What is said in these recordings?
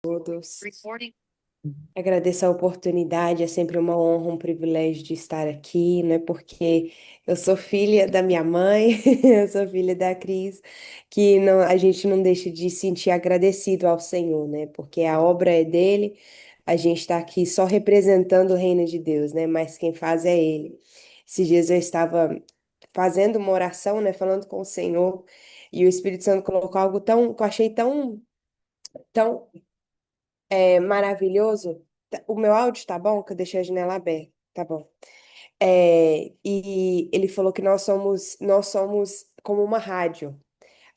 Todos. Agradeço a oportunidade, é sempre uma honra, um privilégio de estar aqui, não é porque eu sou filha da minha mãe, eu sou filha da Cris, que não, a gente não deixa de sentir agradecido ao Senhor, né? Porque a obra é dele, a gente está aqui só representando o reino de Deus, né? Mas quem faz é ele. Esses dias eu estava fazendo uma oração, né? Falando com o Senhor, e o Espírito Santo colocou algo tão, que eu achei tão maravilhoso. O meu áudio tá bom? Que eu deixei a janela aberta. Tá bom. E ele falou que nós somos como uma rádio.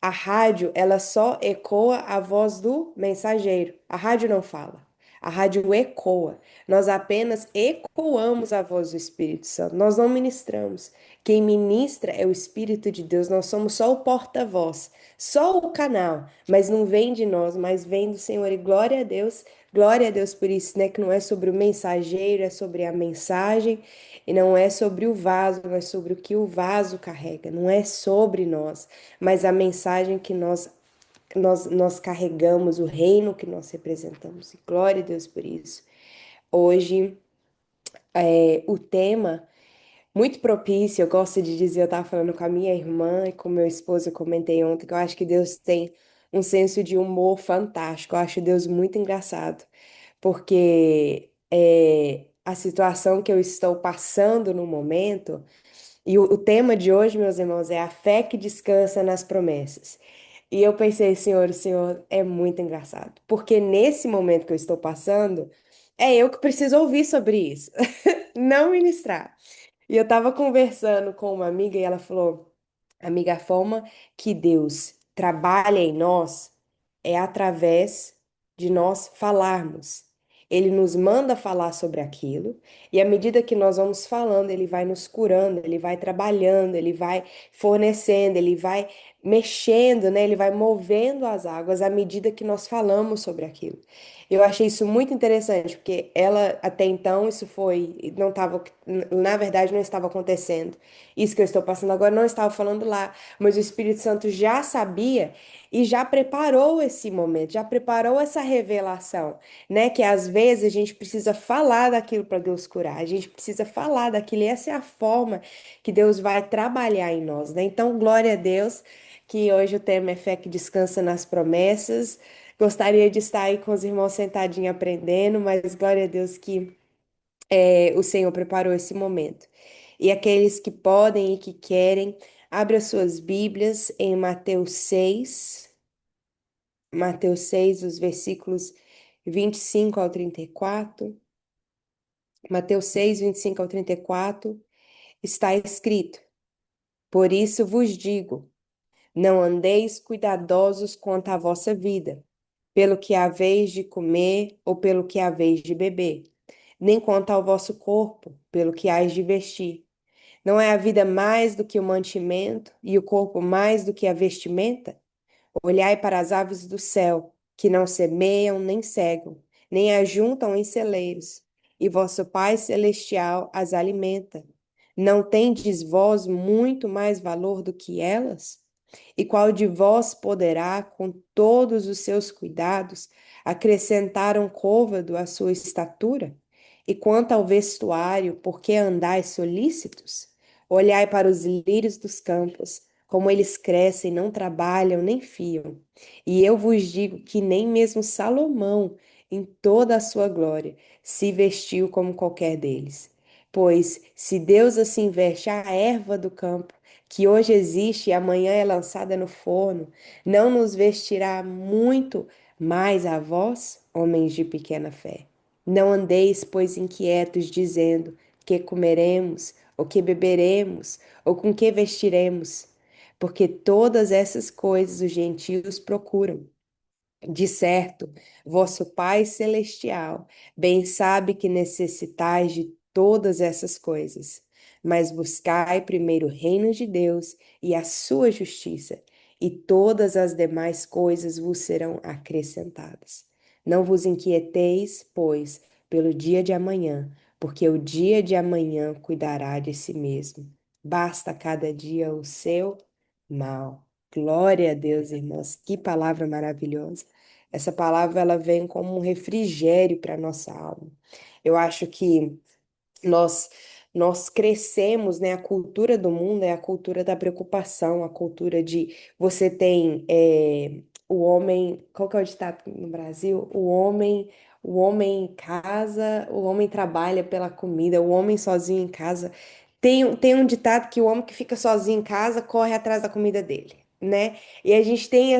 A rádio, ela só ecoa a voz do mensageiro. A rádio não fala. A rádio ecoa. Nós apenas ecoamos a voz do Espírito Santo. Nós não ministramos. Quem ministra é o Espírito de Deus. Nós somos só o porta-voz, só o canal. Mas não vem de nós, mas vem do Senhor. E glória a Deus por isso, né? Que não é sobre o mensageiro, é sobre a mensagem. E não é sobre o vaso, mas sobre o que o vaso carrega. Não é sobre nós, mas a mensagem que nós carregamos, o reino que nós representamos. E glória a Deus por isso. Hoje, o tema, muito propício, eu gosto de dizer, eu estava falando com a minha irmã e com meu esposo, eu comentei ontem, que eu acho que Deus tem um senso de humor fantástico. Eu acho Deus muito engraçado, porque a situação que eu estou passando no momento. E o tema de hoje, meus irmãos, é a fé que descansa nas promessas. E eu pensei, Senhor, o Senhor é muito engraçado, porque nesse momento que eu estou passando, é eu que preciso ouvir sobre isso, não ministrar. E eu estava conversando com uma amiga e ela falou: amiga, a forma que Deus trabalha em nós é através de nós falarmos. Ele nos manda falar sobre aquilo, e à medida que nós vamos falando, ele vai nos curando, ele vai trabalhando, ele vai fornecendo, ele vai mexendo, né? Ele vai movendo as águas à medida que nós falamos sobre aquilo. Eu achei isso muito interessante, porque ela até então isso não estava, na verdade não estava acontecendo. Isso que eu estou passando agora não estava falando lá, mas o Espírito Santo já sabia e já preparou esse momento, já preparou essa revelação, né? Que às vezes a gente precisa falar daquilo para Deus curar, a gente precisa falar daquilo, e essa é a forma que Deus vai trabalhar em nós, né? Então, glória a Deus, que hoje o tema é fé que descansa nas promessas. Gostaria de estar aí com os irmãos sentadinhos aprendendo, mas glória a Deus que o Senhor preparou esse momento. E aqueles que podem e que querem, abra suas Bíblias em Mateus 6, os versículos 25 ao 34. Mateus 6, 25 ao 34, está escrito: Por isso vos digo, não andeis cuidadosos quanto à vossa vida, pelo que haveis de comer ou pelo que haveis de beber, nem quanto ao vosso corpo, pelo que hais de vestir. Não é a vida mais do que o mantimento, e o corpo mais do que a vestimenta? Olhai para as aves do céu, que não semeiam nem cegam, nem ajuntam em celeiros, e vosso Pai Celestial as alimenta. Não tendes vós muito mais valor do que elas? E qual de vós poderá, com todos os seus cuidados, acrescentar um côvado à sua estatura? E quanto ao vestuário, por que andais solícitos? Olhai para os lírios dos campos, como eles crescem, não trabalham nem fiam. E eu vos digo que nem mesmo Salomão, em toda a sua glória, se vestiu como qualquer deles. Pois, se Deus assim veste a erva do campo, que hoje existe e amanhã é lançada no forno, não nos vestirá muito mais a vós, homens de pequena fé. Não andeis, pois, inquietos, dizendo: que comeremos, ou que beberemos, ou com que vestiremos? Porque todas essas coisas os gentios procuram. De certo, vosso Pai Celestial bem sabe que necessitais de todas essas coisas. Mas buscai primeiro o reino de Deus e a sua justiça, e todas as demais coisas vos serão acrescentadas. Não vos inquieteis, pois, pelo dia de amanhã, porque o dia de amanhã cuidará de si mesmo. Basta cada dia o seu mal. Glória a Deus, irmãos. Que palavra maravilhosa. Essa palavra ela vem como um refrigério para nossa alma. Eu acho que nós nós crescemos, né? A cultura do mundo é a cultura da preocupação, a cultura de você tem o homem, qual que é o ditado no Brasil? O homem casa, o homem trabalha pela comida, o homem sozinho em casa. Tem um ditado que o homem que fica sozinho em casa corre atrás da comida dele, né? E a gente tem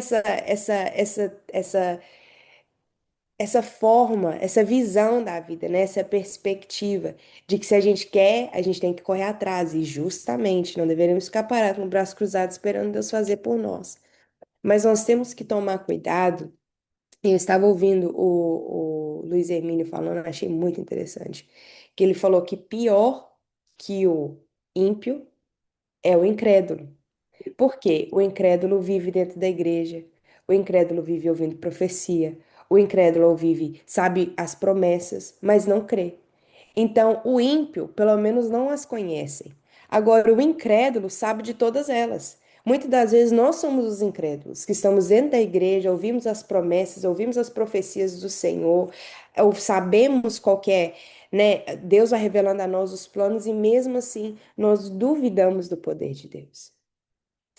essa forma, essa visão da vida, né? Essa perspectiva de que se a gente quer, a gente tem que correr atrás. E justamente, não deveremos ficar parados com o braço cruzado esperando Deus fazer por nós. Mas nós temos que tomar cuidado. Eu estava ouvindo o Luiz Hermínio falando, achei muito interessante, que ele falou que pior que o ímpio é o incrédulo. Porque o incrédulo vive dentro da igreja, o incrédulo vive ouvindo profecia, o incrédulo vive, sabe as promessas, mas não crê. Então, o ímpio, pelo menos, não as conhece. Agora, o incrédulo sabe de todas elas. Muitas das vezes nós somos os incrédulos, que estamos dentro da igreja, ouvimos as promessas, ouvimos as profecias do Senhor, ou sabemos qual que é, né? Deus vai revelando a nós os planos e mesmo assim nós duvidamos do poder de Deus.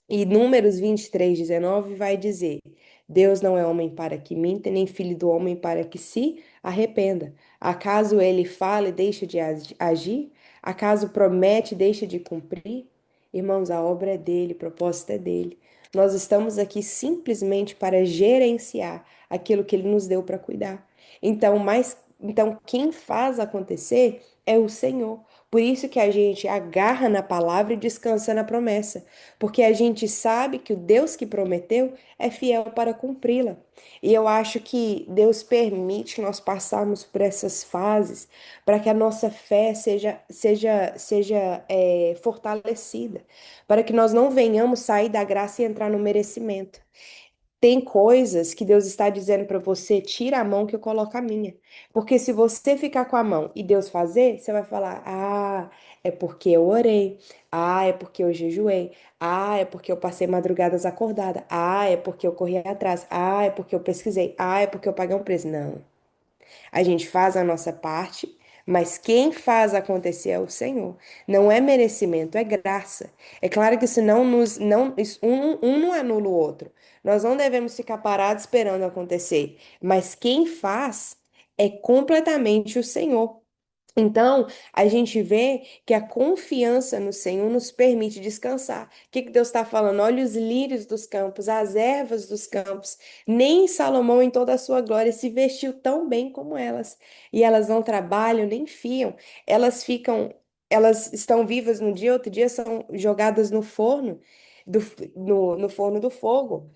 E Números 23:19 vai dizer: Deus não é homem para que minta, nem filho do homem para que se arrependa. Acaso ele fala e deixa de agir? Acaso promete e deixa de cumprir? Irmãos, a obra é dele, o propósito é dele. Nós estamos aqui simplesmente para gerenciar aquilo que ele nos deu para cuidar. Então quem faz acontecer é o Senhor. Por isso que a gente agarra na palavra e descansa na promessa, porque a gente sabe que o Deus que prometeu é fiel para cumpri-la. E eu acho que Deus permite nós passarmos por essas fases para que a nossa fé seja fortalecida, para que nós não venhamos sair da graça e entrar no merecimento. Tem coisas que Deus está dizendo para você, tira a mão que eu coloco a minha. Porque se você ficar com a mão e Deus fazer, você vai falar: "Ah, é porque eu orei. Ah, é porque eu jejuei. Ah, é porque eu passei madrugadas acordada. Ah, é porque eu corri atrás. Ah, é porque eu pesquisei. Ah, é porque eu paguei um preço." Não. A gente faz a nossa parte, mas quem faz acontecer é o Senhor. Não é merecimento, é graça. É claro que isso não nos, não, um não anula o outro. Nós não devemos ficar parados esperando acontecer, mas quem faz é completamente o Senhor. Então, a gente vê que a confiança no Senhor nos permite descansar. O que que Deus está falando? Olha os lírios dos campos, as ervas dos campos. Nem Salomão, em toda a sua glória, se vestiu tão bem como elas. E elas não trabalham, nem fiam. Elas estão vivas no dia, outro dia são jogadas no forno, do, no forno do fogo.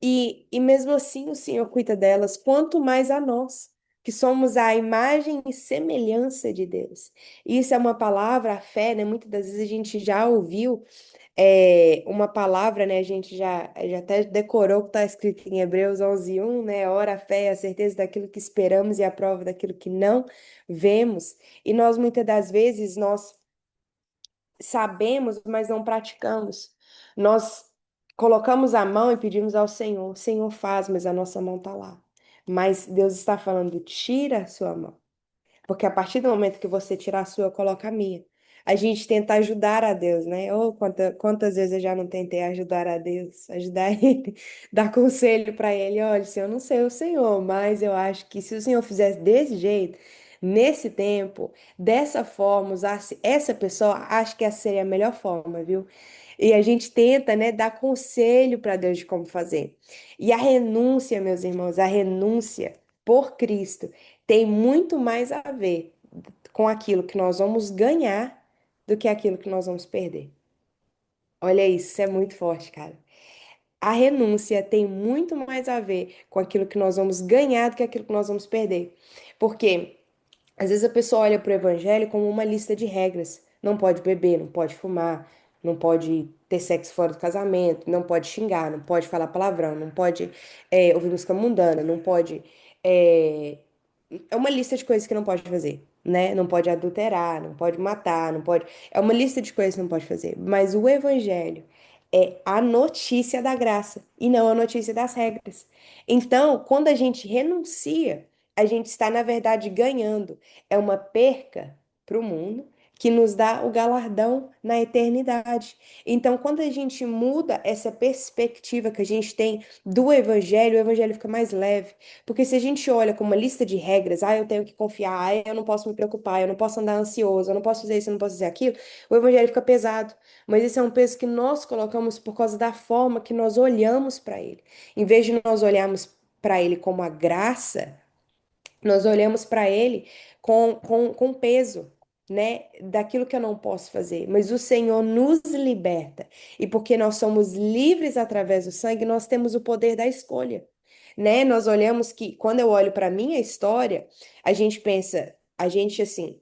E mesmo assim o Senhor cuida delas, quanto mais a nós que somos a imagem e semelhança de Deus. Isso é uma palavra, a fé, né? Muitas das vezes a gente já ouviu uma palavra, né? A gente já até decorou o que está escrito em Hebreus 11:1, né? Ora, a fé é a certeza daquilo que esperamos e a prova daquilo que não vemos. E nós, muitas das vezes, nós sabemos, mas não praticamos. Nós colocamos a mão e pedimos ao Senhor. O Senhor faz, mas a nossa mão está lá. Mas Deus está falando, tira a sua mão. Porque a partir do momento que você tirar a sua, coloca a minha. A gente tenta ajudar a Deus, né? Oh, quantas vezes eu já não tentei ajudar a Deus, ajudar Ele, dar conselho para Ele. Olha, se eu não sei o Senhor, mas eu acho que se o Senhor fizesse desse jeito, nesse tempo, dessa forma, usasse essa pessoa, acho que essa seria a melhor forma, viu? E a gente tenta, né, dar conselho para Deus de como fazer. E a renúncia, meus irmãos, a renúncia por Cristo tem muito mais a ver com aquilo que nós vamos ganhar do que aquilo que nós vamos perder. Olha isso, isso é muito forte, cara. A renúncia tem muito mais a ver com aquilo que nós vamos ganhar do que aquilo que nós vamos perder. Porque às vezes a pessoa olha para o evangelho como uma lista de regras. Não pode beber, não pode fumar, não pode ter sexo fora do casamento, não pode xingar, não pode falar palavrão, não pode ouvir música mundana, não pode é, é uma lista de coisas que não pode fazer, né? Não pode adulterar, não pode matar, não pode. É uma lista de coisas que não pode fazer. Mas o evangelho é a notícia da graça e não a notícia das regras. Então, quando a gente renuncia, a gente está, na verdade, ganhando. É uma perca para o mundo que nos dá o galardão na eternidade. Então, quando a gente muda essa perspectiva que a gente tem do evangelho, o evangelho fica mais leve. Porque se a gente olha com uma lista de regras, eu tenho que confiar, eu não posso me preocupar, eu não posso andar ansioso, eu não posso fazer isso, eu não posso fazer aquilo, o evangelho fica pesado. Mas esse é um peso que nós colocamos por causa da forma que nós olhamos para ele. Em vez de nós olharmos para ele como a graça, nós olhamos para ele com peso, né? Daquilo que eu não posso fazer. Mas o Senhor nos liberta. E porque nós somos livres através do sangue, nós temos o poder da escolha. Né? Nós olhamos que, quando eu olho para a minha história, a gente pensa, a gente assim,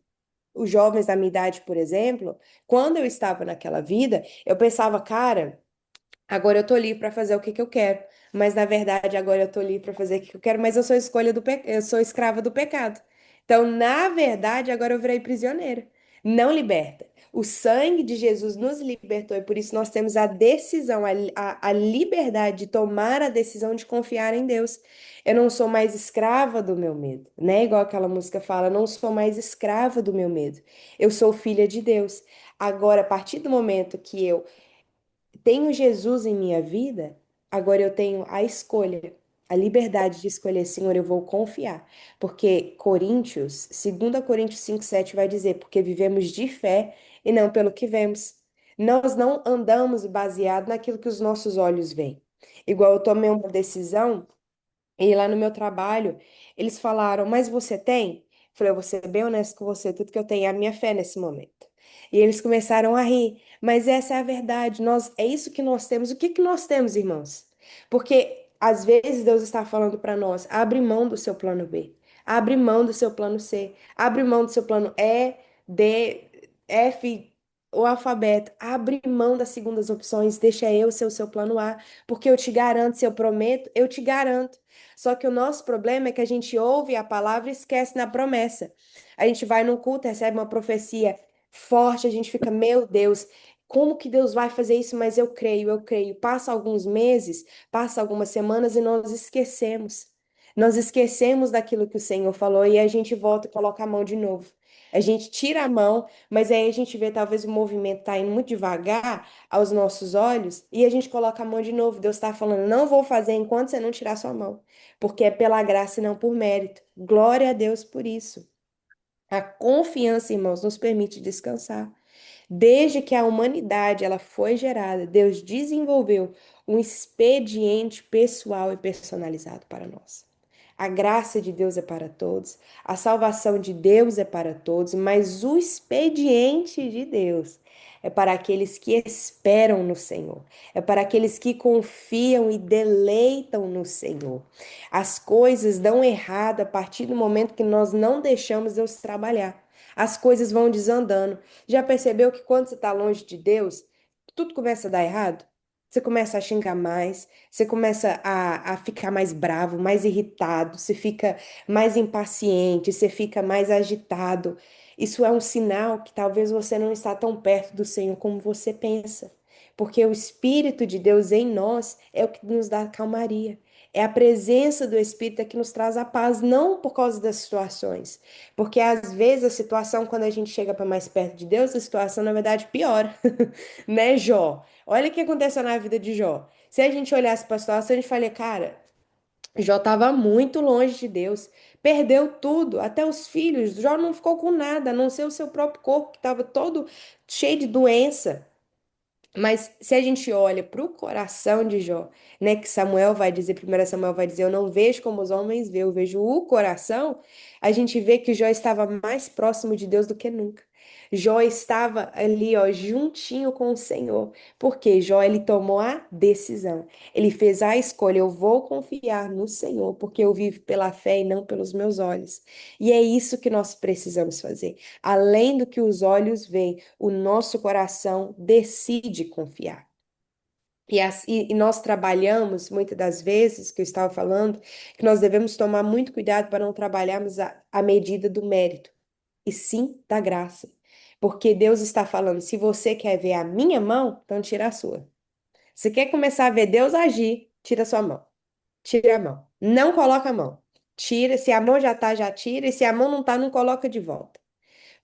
os jovens da minha idade, por exemplo, quando eu estava naquela vida, eu pensava, cara. Agora eu tô livre para fazer o que que eu quero, mas na verdade agora eu tô livre para fazer o que que eu quero, mas eu sou eu sou escrava do pecado. Então, na verdade, agora eu virei prisioneira. Não liberta. O sangue de Jesus nos libertou e por isso nós temos a decisão, a liberdade de tomar a decisão de confiar em Deus. Eu não sou mais escrava do meu medo, né? Igual aquela música fala, não sou mais escrava do meu medo. Eu sou filha de Deus. Agora, a partir do momento que eu tenho Jesus em minha vida, agora eu tenho a escolha, a liberdade de escolher, Senhor, eu vou confiar. Porque Coríntios, 2 Coríntios 5:7 vai dizer, porque vivemos de fé e não pelo que vemos. Nós não andamos baseado naquilo que os nossos olhos veem. Igual eu tomei uma decisão e lá no meu trabalho, eles falaram, mas você tem? Eu falei, eu vou ser bem honesto com você, tudo que eu tenho é a minha fé nesse momento. E eles começaram a rir, mas essa é a verdade, é isso que nós temos. O que que nós temos, irmãos? Porque às vezes Deus está falando para nós, abre mão do seu plano B, abre mão do seu plano C, abre mão do seu plano E, D, F, o alfabeto, abre mão das segundas opções, deixa eu ser o seu plano A, porque eu te garanto, se eu prometo, eu te garanto. Só que o nosso problema é que a gente ouve a palavra e esquece na promessa. A gente vai num culto, recebe uma profecia forte, a gente fica, meu Deus, como que Deus vai fazer isso? Mas eu creio, eu creio. Passa alguns meses, passa algumas semanas e nós esquecemos. Nós esquecemos daquilo que o Senhor falou e a gente volta e coloca a mão de novo. A gente tira a mão, mas aí a gente vê talvez o movimento tá indo muito devagar aos nossos olhos e a gente coloca a mão de novo. Deus está falando, não vou fazer enquanto você não tirar sua mão, porque é pela graça e não por mérito. Glória a Deus por isso. A confiança, irmãos, nos permite descansar. Desde que a humanidade ela foi gerada, Deus desenvolveu um expediente pessoal e personalizado para nós. A graça de Deus é para todos, a salvação de Deus é para todos, mas o expediente de Deus é para aqueles que esperam no Senhor, é para aqueles que confiam e deleitam no Senhor. As coisas dão errado a partir do momento que nós não deixamos Deus trabalhar. As coisas vão desandando. Já percebeu que quando você está longe de Deus, tudo começa a dar errado? Você começa a xingar mais, você começa a ficar mais bravo, mais irritado, você fica mais impaciente, você fica mais agitado. Isso é um sinal que talvez você não está tão perto do Senhor como você pensa. Porque o Espírito de Deus em nós é o que nos dá calmaria. É a presença do Espírito é que nos traz a paz, não por causa das situações. Porque às vezes a situação, quando a gente chega para mais perto de Deus, a situação na verdade piora. Né, Jó? Olha o que aconteceu na vida de Jó. Se a gente olhasse para a situação, a gente falaria, cara, Jó estava muito longe de Deus, perdeu tudo, até os filhos. Jó não ficou com nada, a não ser o seu próprio corpo, que estava todo cheio de doença. Mas se a gente olha para o coração de Jó, né, que Samuel vai dizer, 1 Samuel vai dizer, eu não vejo como os homens veem, eu vejo o coração, a gente vê que Jó estava mais próximo de Deus do que nunca. Jó estava ali, ó, juntinho com o Senhor, porque Jó, ele tomou a decisão, ele fez a escolha, eu vou confiar no Senhor, porque eu vivo pela fé e não pelos meus olhos. E é isso que nós precisamos fazer. Além do que os olhos veem, o nosso coração decide confiar. E nós trabalhamos, muitas das vezes, que eu estava falando, que nós devemos tomar muito cuidado para não trabalharmos a medida do mérito, e sim da graça. Porque Deus está falando, se você quer ver a minha mão, então tira a sua. Você quer começar a ver Deus agir? Tira a sua mão. Tira a mão. Não coloca a mão. Tira. Se a mão já tá, já tira. E se a mão não tá, não coloca de volta.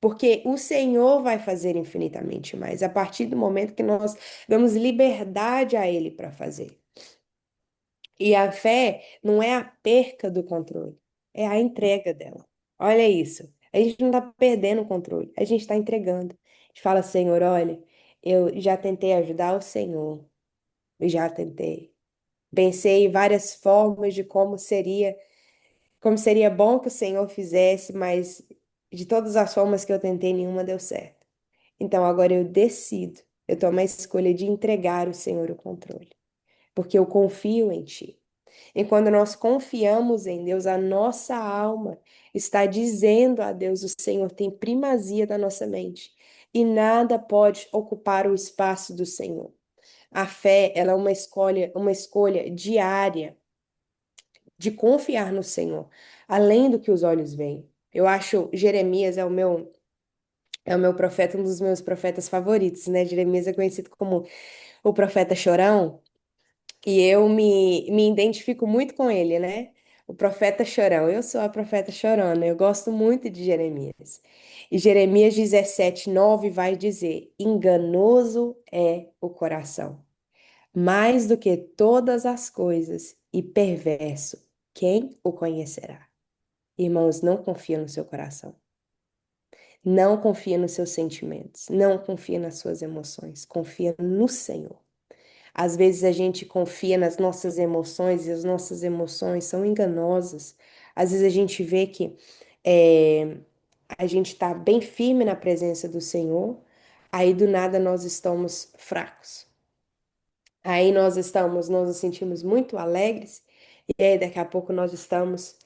Porque o Senhor vai fazer infinitamente mais a partir do momento que nós damos liberdade a Ele para fazer. E a fé não é a perca do controle, é a entrega dela. Olha isso. A gente não está perdendo o controle, a gente está entregando. A gente fala, Senhor, olha, eu já tentei ajudar o Senhor, eu já tentei. Pensei em várias formas de como seria bom que o Senhor fizesse, mas de todas as formas que eu tentei, nenhuma deu certo. Então agora eu decido, eu tomo a escolha de entregar ao Senhor o controle, porque eu confio em Ti. E quando nós confiamos em Deus, a nossa alma está dizendo a Deus: o Senhor tem primazia da nossa mente e nada pode ocupar o espaço do Senhor. A fé, ela é uma escolha diária de confiar no Senhor, além do que os olhos veem. Eu acho Jeremias é o meu profeta, um dos meus profetas favoritos, né? Jeremias é conhecido como o profeta chorão. E eu me identifico muito com ele, né? O profeta chorão. Eu sou a profeta chorona. Eu gosto muito de Jeremias. E Jeremias 17:9 vai dizer: enganoso é o coração, mais do que todas as coisas, e perverso. Quem o conhecerá? Irmãos, não confia no seu coração. Não confia nos seus sentimentos. Não confia nas suas emoções. Confia no Senhor. Às vezes a gente confia nas nossas emoções e as nossas emoções são enganosas. Às vezes a gente vê que é, a gente está bem firme na presença do Senhor, aí do nada nós estamos fracos. Aí nós nos sentimos muito alegres, e aí daqui a pouco nós estamos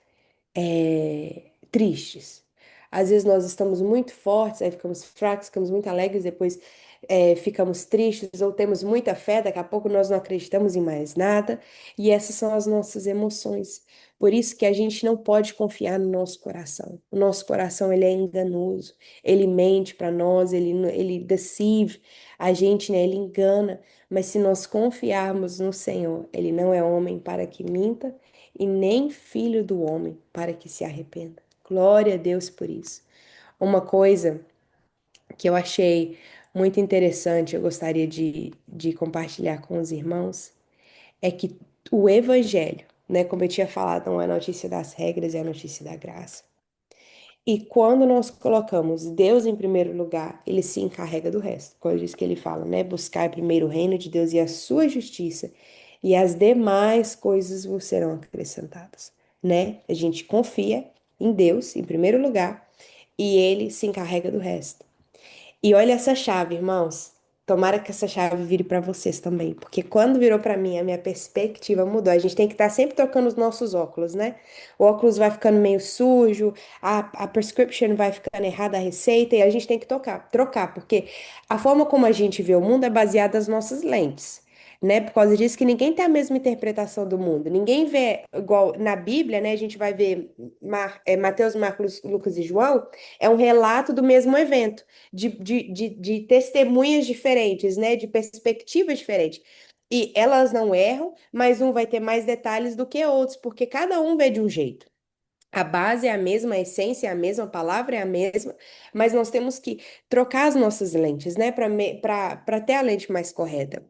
tristes. Às vezes nós estamos muito fortes, aí ficamos fracos, ficamos muito alegres, depois ficamos tristes ou temos muita fé, daqui a pouco nós não acreditamos em mais nada, e essas são as nossas emoções. Por isso que a gente não pode confiar no nosso coração. O nosso coração, ele é enganoso, ele mente para nós, ele deceive a gente, né? Ele engana, mas se nós confiarmos no Senhor, ele não é homem para que minta, e nem filho do homem para que se arrependa. Glória a Deus por isso. Uma coisa que eu achei muito interessante, eu gostaria de compartilhar com os irmãos, é que o Evangelho, né, como eu tinha falado, não é a notícia das regras, é a notícia da graça. E quando nós colocamos Deus em primeiro lugar, ele se encarrega do resto. Como diz que ele fala, né? Buscar primeiro o reino de Deus e a sua justiça, e as demais coisas vos serão acrescentadas, né? A gente confia em Deus em primeiro lugar e ele se encarrega do resto. E olha essa chave, irmãos. Tomara que essa chave vire para vocês também, porque quando virou para mim, a minha perspectiva mudou. A gente tem que estar sempre trocando os nossos óculos, né? O óculos vai ficando meio sujo, a prescription vai ficando errada, a receita, e a gente tem que trocar, porque a forma como a gente vê o mundo é baseada nas nossas lentes. Né? Por causa disso que ninguém tem a mesma interpretação do mundo. Ninguém vê igual na Bíblia, né? A gente vai ver Mateus, Marcos, Lucas e João, é um relato do mesmo evento de testemunhas diferentes, né? De perspectivas diferentes. E elas não erram, mas um vai ter mais detalhes do que outros, porque cada um vê de um jeito. A base é a mesma, a essência é a mesma, a palavra é a mesma, mas nós temos que trocar as nossas lentes, né? Para ter a lente mais correta.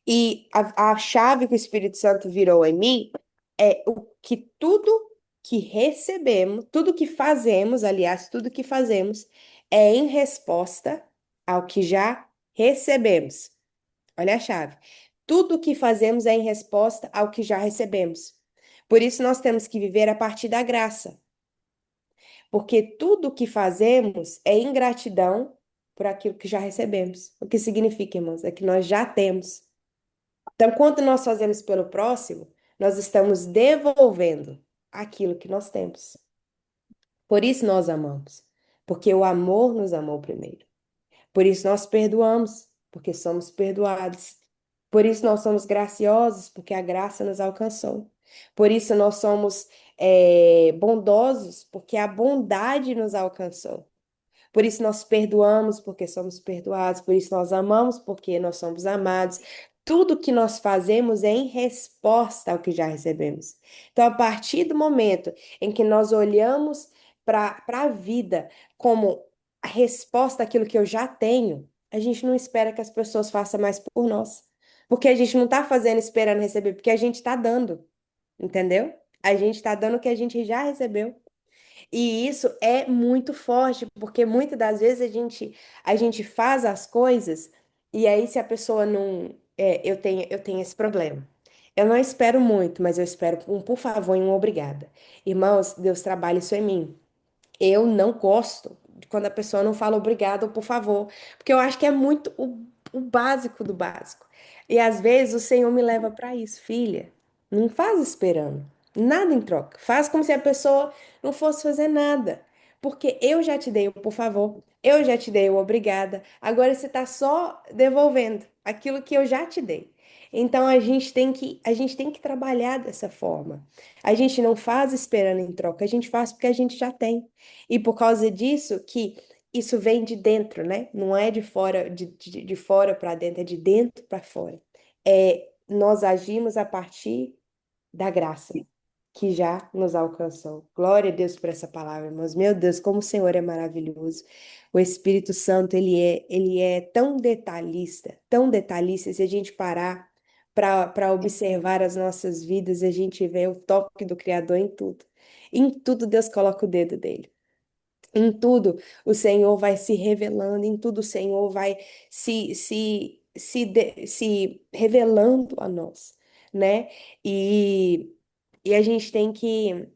E a chave que o Espírito Santo virou em mim é o que tudo que recebemos, tudo que fazemos, aliás, tudo que fazemos é em resposta ao que já recebemos. Olha a chave. Tudo que fazemos é em resposta ao que já recebemos. Por isso nós temos que viver a partir da graça, porque tudo que fazemos é ingratidão por aquilo que já recebemos. O que significa, irmãos, é que nós já temos. Então, quando nós fazemos pelo próximo, nós estamos devolvendo aquilo que nós temos. Por isso nós amamos, porque o amor nos amou primeiro. Por isso nós perdoamos, porque somos perdoados. Por isso nós somos graciosos, porque a graça nos alcançou. Por isso nós somos bondosos, porque a bondade nos alcançou. Por isso nós perdoamos, porque somos perdoados. Por isso nós amamos, porque nós somos amados. tudo que nós fazemos é em resposta ao que já recebemos. Então, a partir do momento em que nós olhamos para a vida como a resposta àquilo que eu já tenho, a gente não espera que as pessoas façam mais por nós. Porque a gente não está fazendo esperando receber, porque a gente está dando, entendeu? A gente está dando o que a gente já recebeu. E isso é muito forte, porque muitas das vezes a gente faz as coisas, e aí se a pessoa não. Eu tenho esse problema. Eu não espero muito, mas eu espero um por favor e um obrigada. Irmãos, Deus trabalha isso em mim. Eu não gosto de quando a pessoa não fala obrigado ou por favor, porque eu acho que é muito o básico do básico. E às vezes o Senhor me leva para isso, filha. Não faz esperando, nada em troca. Faz como se a pessoa não fosse fazer nada, porque eu já te dei o por favor, eu já te dei o obrigada. Agora você está só devolvendo aquilo que eu já te dei. Então a gente tem que trabalhar dessa forma. A gente não faz esperando em troca, a gente faz porque a gente já tem. E por causa disso que isso vem de dentro, né? Não é de fora, de fora para dentro, é de dentro para fora. Nós agimos a partir da graça que já nos alcançou. Glória a Deus por essa palavra, irmãos. Meu Deus, como o Senhor é maravilhoso. O Espírito Santo, ele é tão detalhista, se a gente parar para observar as nossas vidas, a gente vê o toque do Criador em tudo. Em tudo Deus coloca o dedo dele. Em tudo o Senhor vai se revelando, em tudo o Senhor vai se revelando a nós, né? E a gente tem que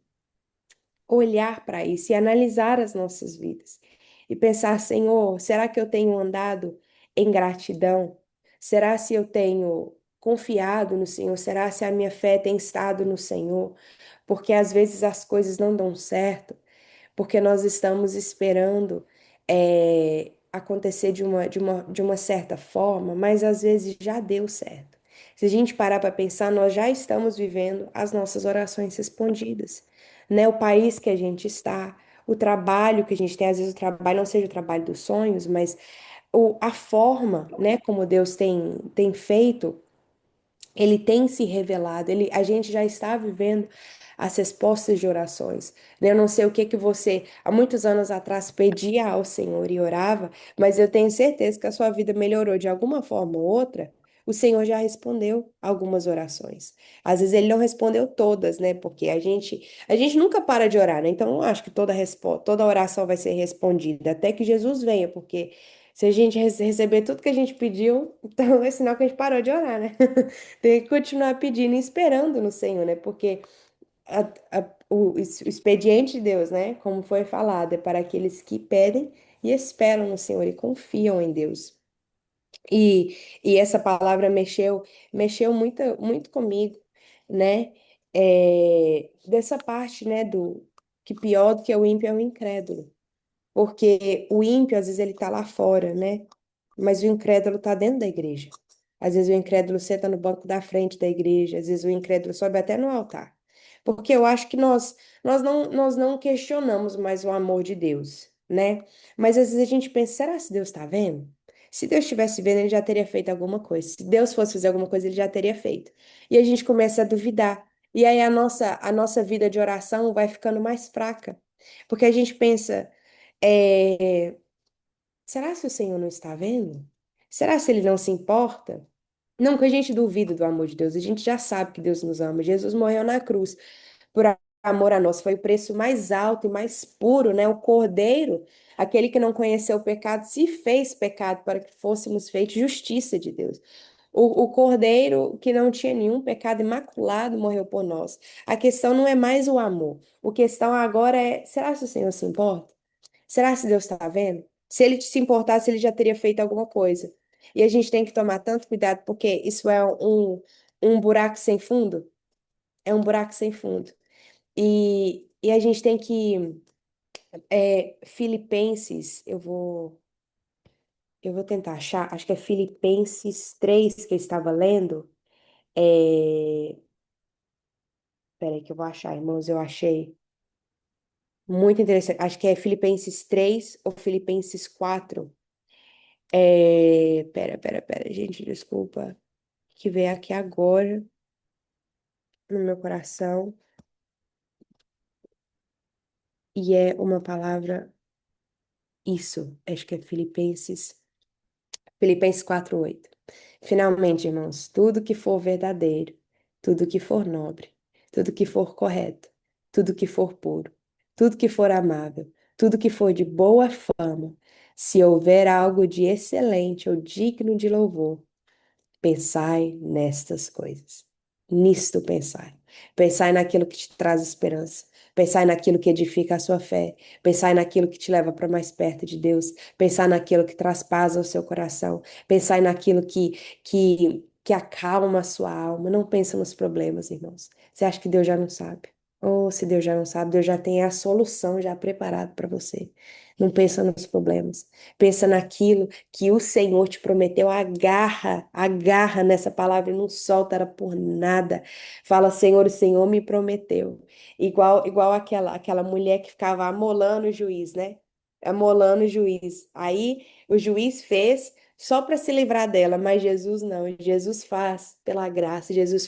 olhar para isso e analisar as nossas vidas e pensar, Senhor, será que eu tenho andado em gratidão? Será se eu tenho confiado no Senhor? Será se a minha fé tem estado no Senhor? Porque às vezes as coisas não dão certo porque nós estamos esperando acontecer de uma certa forma, mas às vezes já deu certo. Se a gente parar para pensar, nós já estamos vivendo as nossas orações respondidas, né? O país que a gente está, o trabalho que a gente tem, às vezes o trabalho não seja o trabalho dos sonhos, mas a forma, né, como Deus tem feito ele tem se revelado, a gente já está vivendo as respostas de orações, né? Eu não sei o que que você, há muitos anos atrás, pedia ao Senhor e orava, mas eu tenho certeza que a sua vida melhorou de alguma forma ou outra. O Senhor já respondeu algumas orações. Às vezes ele não respondeu todas, né? Porque a gente nunca para de orar, né? Então eu não acho que toda oração vai ser respondida até que Jesus venha, porque se a gente receber tudo que a gente pediu, então é sinal que a gente parou de orar, né? Tem que continuar pedindo e esperando no Senhor, né? Porque o expediente de Deus, né? Como foi falado, é para aqueles que pedem e esperam no Senhor e confiam em Deus. E essa palavra mexeu muito comigo, né? Dessa parte, né? Que pior do que o ímpio é o incrédulo. Porque o ímpio, às vezes, ele tá lá fora, né? Mas o incrédulo tá dentro da igreja. Às vezes o incrédulo senta no banco da frente da igreja, às vezes o incrédulo sobe até no altar. Porque eu acho que nós não questionamos mais o amor de Deus, né? Mas às vezes a gente pensa, será que Deus está vendo? Se Deus estivesse vendo, ele já teria feito alguma coisa. Se Deus fosse fazer alguma coisa, ele já teria feito. E a gente começa a duvidar. E aí a nossa vida de oração vai ficando mais fraca. Porque a gente pensa, é, será que o Senhor não está vendo? Será se ele não se importa? Não que a gente duvide do amor de Deus, a gente já sabe que Deus nos ama. Jesus morreu na cruz por amor a nós, foi o preço mais alto e mais puro, né? O Cordeiro, aquele que não conheceu o pecado, se fez pecado para que fôssemos feitos justiça de Deus. O Cordeiro, que não tinha nenhum pecado imaculado, morreu por nós. A questão não é mais o amor. A questão agora é: será que o Senhor se importa? Será que Deus está vendo? Se ele se importasse, ele já teria feito alguma coisa. E a gente tem que tomar tanto cuidado, porque isso é um buraco sem fundo. É um buraco sem fundo. E a gente tem que. Filipenses, eu vou tentar achar, acho que é Filipenses 3 que eu estava lendo. É, peraí que eu vou achar, irmãos, eu achei. Muito interessante. Acho que é Filipenses 3 ou Filipenses 4. Pera, gente, desculpa. que veio aqui agora no meu coração e é uma palavra, isso, acho que é Filipenses 4:8. Finalmente, irmãos, tudo que for verdadeiro, tudo que for nobre, tudo que for correto, tudo que for puro, tudo que for amável, tudo que for de boa fama, se houver algo de excelente ou digno de louvor, pensai nestas coisas. Nisto pensai. Pensai naquilo que te traz esperança. Pensai naquilo que edifica a sua fé. Pensai naquilo que te leva para mais perto de Deus. Pensai naquilo que traz paz ao seu coração. Pensai naquilo que acalma a sua alma. Não pensa nos problemas, irmãos. Você acha que Deus já não sabe? Ou se Deus já não sabe, Deus já tem a solução já preparada para você. Não pensa nos problemas. Pensa naquilo que o Senhor te prometeu, agarra nessa palavra e não solta ela por nada. Fala, Senhor, o Senhor me prometeu. Igual aquela mulher que ficava amolando o juiz, né? Amolando o juiz. Aí o juiz fez só para se livrar dela, mas Jesus não. Jesus faz pela graça, Jesus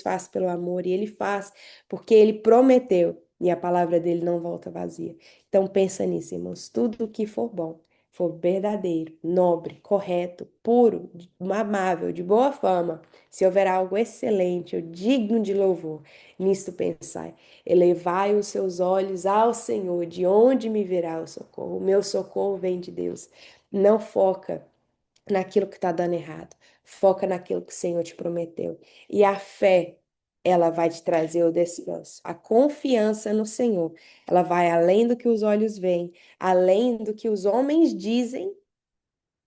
faz pelo amor e ele faz porque ele prometeu e a palavra dele não volta vazia. Então pensa nisso, irmãos. Tudo que for bom, for verdadeiro, nobre, correto, puro, amável, de boa fama, se houver algo excelente ou digno de louvor, nisto pensai. Elevai os seus olhos ao Senhor, de onde me virá o socorro? O meu socorro vem de Deus. Não foca naquilo que está dando errado. Foca naquilo que o Senhor te prometeu. E a fé, ela vai te trazer o descanso. A confiança no Senhor, ela vai além do que os olhos veem, além do que os homens dizem,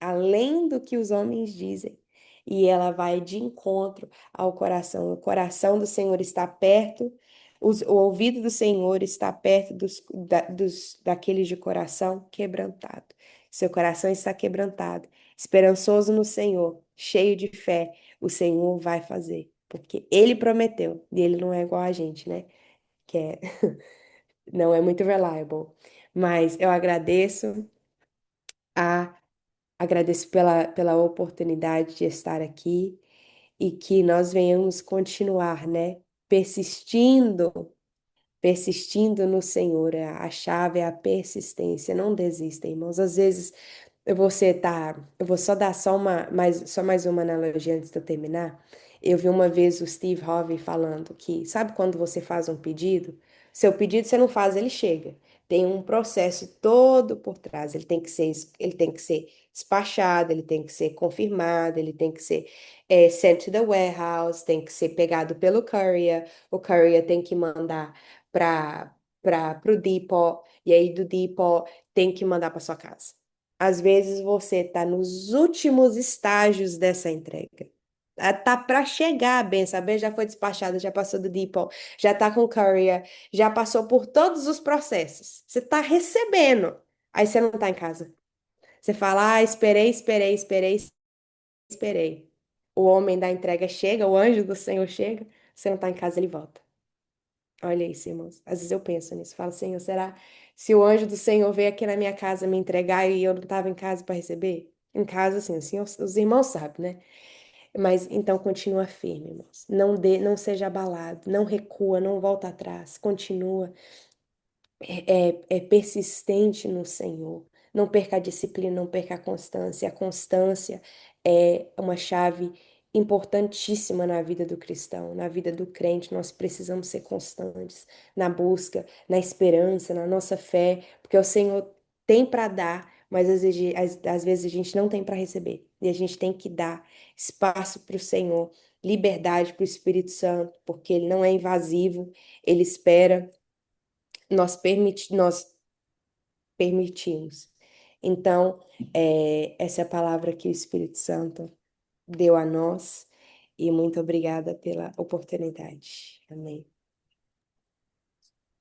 além do que os homens dizem. E ela vai de encontro ao coração. O coração do Senhor está perto, o ouvido do Senhor está perto daqueles de coração quebrantado. Seu coração está quebrantado, esperançoso no Senhor, cheio de fé, o Senhor vai fazer. Porque ele prometeu, e ele não é igual a gente, né? Que é, não é muito reliable. Mas eu a agradeço pela oportunidade de estar aqui e que nós venhamos continuar, né? Persistindo, persistindo no Senhor. A chave é a persistência. Não desista, irmãos. Às vezes eu vou só dar só mais uma analogia antes de eu terminar. Eu vi uma vez o Steve Harvey falando que, sabe quando você faz um pedido? Seu pedido você não faz, ele chega. Tem um processo todo por trás. Ele tem que ser despachado, ele tem que ser confirmado, ele tem que ser sent to the warehouse, tem que ser pegado pelo courier, o courier tem que mandar para o depot, e aí do depot tem que mandar para sua casa. Às vezes você está nos últimos estágios dessa entrega. Tá para chegar a benção. A benção já foi despachada, já passou do depot, já tá com o courier, já passou por todos os processos. Você está recebendo. Aí você não está em casa. Você fala, esperei. O homem da entrega chega, o anjo do Senhor chega, você não está em casa, ele volta. Olha isso, irmãos. Às vezes eu penso nisso. Falo, Senhor, será se o anjo do Senhor veio aqui na minha casa me entregar e eu não estava em casa para receber? Em casa, assim, os irmãos sabem, né? Mas então continua firme, irmãos. Não seja abalado, não recua, não volta atrás. Continua é persistente no Senhor. Não perca a disciplina, não perca a constância. A constância é uma chave importantíssima na vida do cristão, na vida do crente. Nós precisamos ser constantes na busca, na esperança, na nossa fé, porque o Senhor tem para dar, mas às vezes a gente não tem para receber. E a gente tem que dar espaço para o Senhor, liberdade para o Espírito Santo, porque ele não é invasivo, ele espera nós permitimos. Então, essa é a palavra que o Espírito Santo deu a nós e muito obrigada pela oportunidade. Amém.